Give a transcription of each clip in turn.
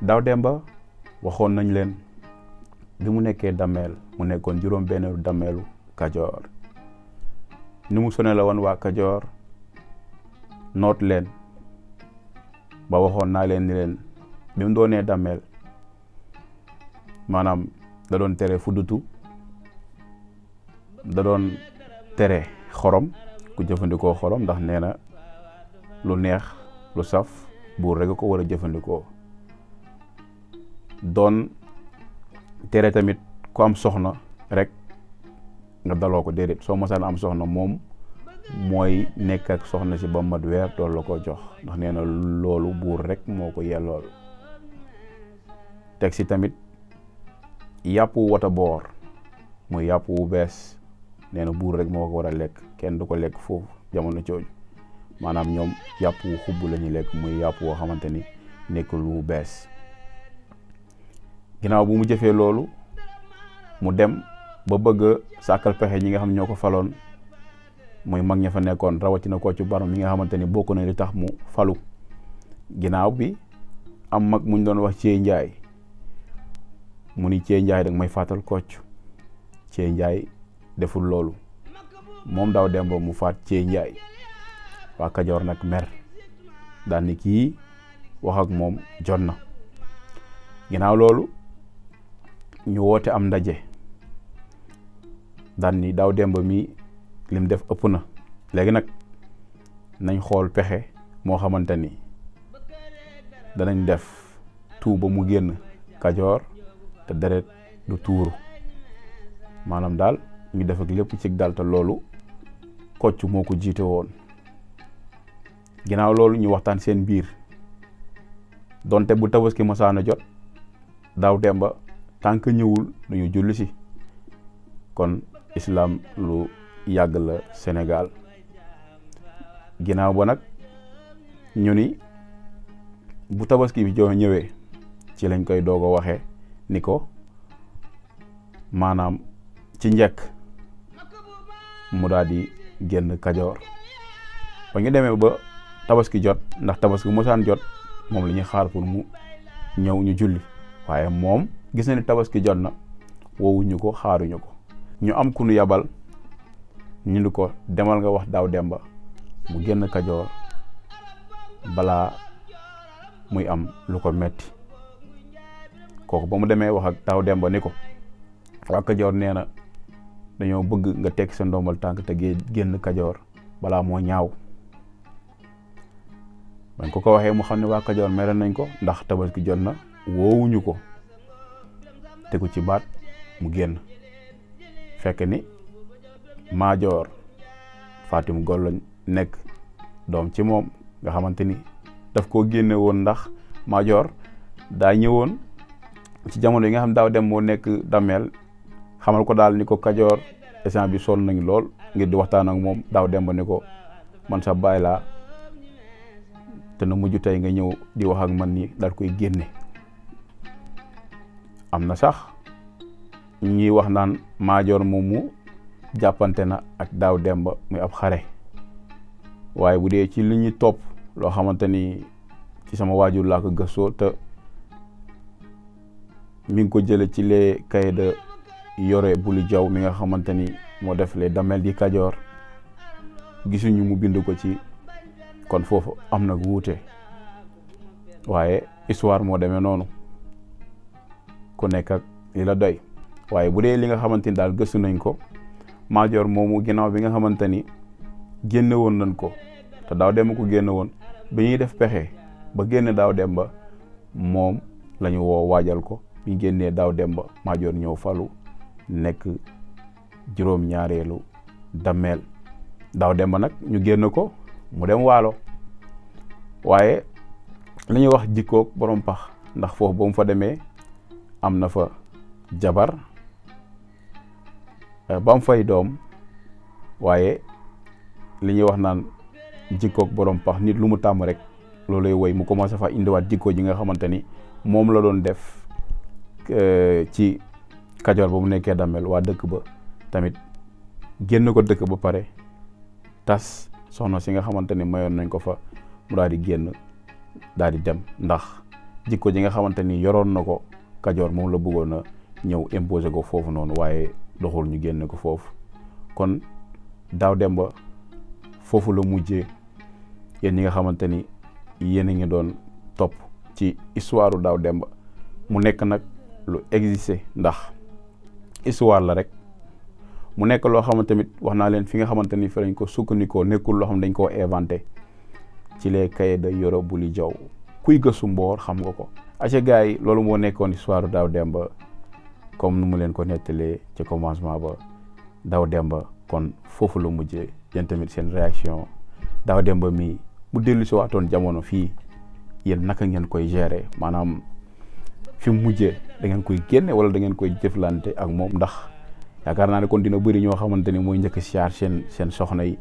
Daaw Demba waxoon nañ leen bi mu nekkee Damel mu nekkoon juróom-benneelu Damelu Kajoor ni mu sone la woon waa Kajoor noot leen ba waxoon naa leen ni leen bi mu doonee Damel maanaam da doon tere fuddutu da doon tere xorom ku jëfandikoo xorom ndax nee na lu neex lu saf buur rek ko war a jëfandikoo doon tere tamit ku am soxna rek nga daloo ko déedéet soo mosaan am soxna moom mooy nekk ak soxna si ba mat weer dool la ko jox ndax nee na loolu buur rek moo ko yellool teg si tamit yàpp wata boor muy yàpp wu bees nee na buur rek moo ko war a lekk kenn du ko lekk foofu jamono jooju maanaam ñoom yàpp wu xubb la ñuy lekk muy yàpp woo xamante ni nekkul wu bees ginnaaw bu mu jëfee loolu mu dem ba bëgg a sàkkal pexe ñi nga xam ñoo ko faloon muy mag ña fa nekkoon rawatina Kocc Barma mi nga xamante ni bokk na li tax mu falu ginnaaw bi am mag muñ doon wax Cee Njaay mu ni Cee Njaay dag may fàttal Kocc Cee Njaay deful loolu moom Daaw Demba mu faat Cee Njaay waa Kajoor nag mer daan ni kii wax ak moom jot na ginnaaw loolu ñu woote am ndaje daan ni Daaw Demba mi lim def ëpp na léegi nag nañ xool pexe moo xamante ni danañ def tout ba mu génn Kajoor te deret du tuuru maanaam daal ñu def ak lépp ci dal te loolu Kocc moo ko jiite woon ginnaaw loolu ñu waxtaan seen biir donte bu Tabaski mosaana jot Daaw Demba tant que ñëwul duñu julli si kon islam lu yàgg la Sénégal ginnaaw ba nag ñu ni bu Tabaski bi joo ñëwee ci lañ koy doog a waxee ni ko maanaam ci njëkk mu daal di génn Kajoor ba ñu demee ba Tabaski jot ndax Tabaski mosaan jot moom la ñuy xaar pour mu ñëw ñu julli waaye moom gis na ni Tabaski jot na woowuñu ko xaaruñu ko ñu am ku nu yabal ñu ni ko demal nga wax Daaw Demba mu génn Kajoor balaa muy am lu ko metti kooku ba mu demee wax ak Daaw Demba ni ko waa Kajoor nee na dañoo bëgg nga tekki sa ndombal tànk te génn Kajoor balaa moo ñaaw bañ ko waxee mu xam ne waa Kajoor mere nañ ko ndax Tabaski jot na woowuñu ko tegu ci baat mu génn fekk ni Maajoor Fatim Gollo nekk doom ci moom nga xamante ni daf koo génne woon ndax Maajoor daa ñëwoon ci jamono yi nga xam Daaw Demba moo nekk Damel xamal ko daal ni ko Kajoor instant bi sonn nañ lool ngir di waxtaan ak moom Daaw Demba ni ko man sa baay laa te na mujj tey nga ñëw di wax ak man ni daal koy génne am na sax ñuy wax naan Maajoor moomu jàppante na ak Daaw Demba muy ab xare waaye bu dee ci li ñuy topp loo xamante ni ci sama waajur laa ko gëstoo te mi ngi ko jële ci les cahiers de Yoro Buli Jaw mi nga xamante ni moo def les Damel di Kajoor gisuñu mu bind ko ci kon foofu am na wuute waaye histoire moo demee noonu ku nekk ak li la doy waaye bu dee li nga xamante ni daal gëstu nañ ko Maajoor moomu ginnaaw bi nga xamante ni génne woon nañ ko te Daaw Demba ko génne woon bi ñuy def pexe ba génne Daaw Demba moom la ñu woo waajal ko bi ñu génnee Daaw Demba Maajoor ñëw falu nekk juróom-ñaareelu Damel Daaw Demba nag ñu génn ko mu dem Waalo waaye li ñuy wax jikkoog borom pax ndax foofu ba mu fa demee am na fa jabar ba mu fay doom waaye li ñuy wax naan jikkoog borom pax nit lu mu tàmm rek loolu lay woy mu commencé fa indiwaat jikko ji nga xamante ni moom la doon def ci Kajoor ba mu nekkee Damel waa dëkk ba tamit génn ko dëkk ba pare tas soxna si nga xamante ni mayoon nañ ko fa mu daal di génn daal di dem ndax jikko ji nga xamante ni yoroon na ko Kajoor moom la bëggoon a ñëw imposer ko foofu noonu waaye doxul ñu génne ko foofu. kon Daaw Demba foofu la mujjee yéen ñi nga xamante ni yéen a ngi doon topp ci histoire Daaw Demba mu nekk nag lu existé ndax histoire la rek mu nekk loo xamante tamit wax naa leen fi nga xamante ni fi lañ ko sukkandikoo nekkul loo xam dañ koo inventé ci les cahiers de Yoro Buli Diaw kuy gëstu Mboor xam nga ko. aca gars yi loolu moo nekkoon histoire Daaw Demba comme nu mu leen ko nettalee ci commencement ba Daaw Demba kon foofu la mujjee yéen tamit seen réaction Daaw Demba mi mu dellu si waatoon jamono fii yéen naka ngeen koy gérer maanaam fi mu mujjee da ngeen koy génne wala da ngeen koy jëflante ak moom ndax yaakaar naa ne kon dina bëri ñoo xamante ni mooy njëkk siyaar seen soxna yi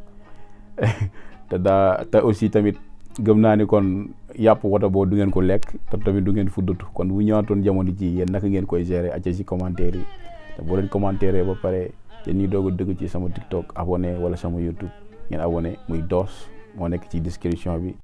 te aussi tamit gëm naa ni kon yàpp wata boo du ngeen ko lekk te tamit du ngeen fuddatu kon bu ñëwaatoon jamono ji yéen naka ngeen koy gérer acca ci commentaire yi te boo leen commentaire ba pare yéen ñi doog a dëgg ci sama TikTok abonné wala sama YouTube ngeen abonné muy Doss moo nekk ci description bi